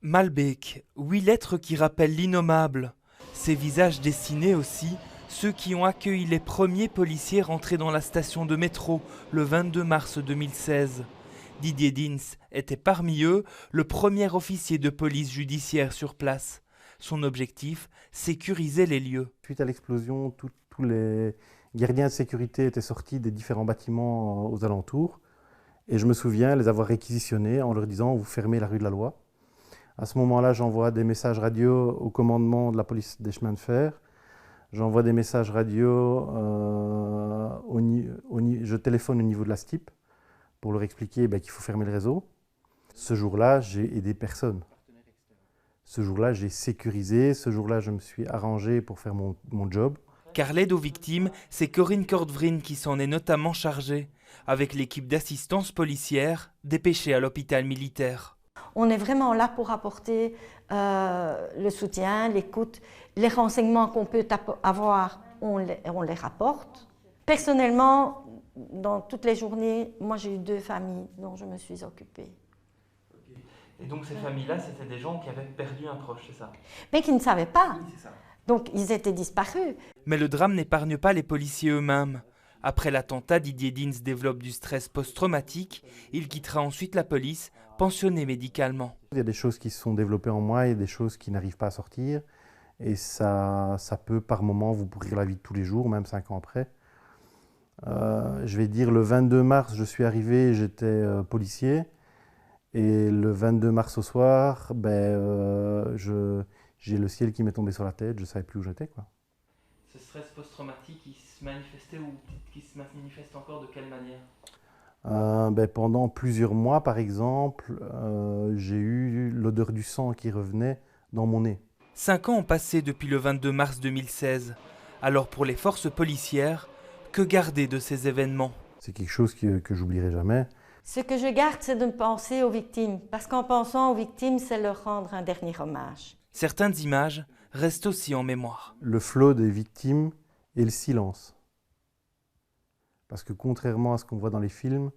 Malbec, 8 lettres qui rappellent l'innommable. Ces visages dessinés aussi, ceux qui ont accueilli les premiers policiers rentrés dans la station de métro le 22 mars 2016. Didier Dins était parmi eux, le premier officier de police judiciaire sur place. Son objectif, sécuriser les lieux. Suite à l'explosion, tous les gardiens de sécurité étaient sortis des différents bâtiments aux alentours. Et je me souviens les avoir réquisitionnés en leur disant « vous fermez la rue de la Loi ». À ce moment-là, j'envoie des messages radio au commandement de la police des chemins de fer. J'envoie des messages radio, je téléphone au niveau de la STIP pour leur expliquer qu'il faut fermer le réseau. Ce jour-là, j'ai aidé personne. Ce jour-là, j'ai sécurisé. Ce jour-là, je me suis arrangé pour faire mon job. Car l'aide aux victimes, c'est Corinne Cordvryn qui s'en est notamment chargée, avec l'équipe d'assistance policière dépêchée à l'hôpital militaire. On est vraiment là pour apporter le soutien, l'écoute, les renseignements qu'on peut avoir, on les rapporte. Personnellement, dans toutes les journées, moi j'ai eu 2 familles dont je me suis occupée. Et donc ces familles-là, c'était des gens qui avaient perdu un proche, c'est ça? Mais qui ne savaient pas. Oui, c'est ça. Donc ils étaient disparus. Mais le drame n'épargne pas les policiers eux-mêmes. Après l'attentat, Didier Dins développe du stress post-traumatique. Il quittera ensuite la police, pensionné médicalement. Il y a des choses qui se sont développées en moi, il y a des choses qui n'arrivent pas à sortir. Et ça peut par moments vous pourrir la vie de tous les jours, même 5 ans après. Je vais dire le 22 mars, je suis arrivé, j'étais policier. Et le 22 mars au soir, j'ai le ciel qui m'est tombé sur la tête, je ne savais plus où j'étais, quoi. Ce stress post-traumatique, il se manifestait ou qui se manifeste encore de quelle manière? Pendant plusieurs mois, par exemple, j'ai eu l'odeur du sang qui revenait dans mon nez. 5 ans ont passé depuis le 22 mars 2016. Alors pour les forces policières, que garder de ces événements? C'est quelque chose que j'oublierai jamais. Ce que je garde, c'est de penser aux victimes. Parce qu'en pensant aux victimes, c'est leur rendre un dernier hommage. Certaines images restent aussi en mémoire. Le flot des victimes et le silence. Parce que contrairement à ce qu'on voit dans les films,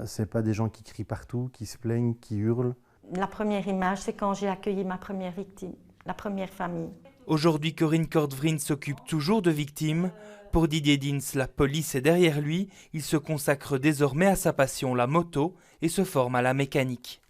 ce n'est pas des gens qui crient partout, qui se plaignent, qui hurlent. La première image, c'est quand j'ai accueilli ma première victime, la première famille. Aujourd'hui, Corinne Cordvryn s'occupe toujours de victimes. Pour Didier Dins, la police est derrière lui. Il se consacre désormais à sa passion, la moto, et se forme à la mécanique.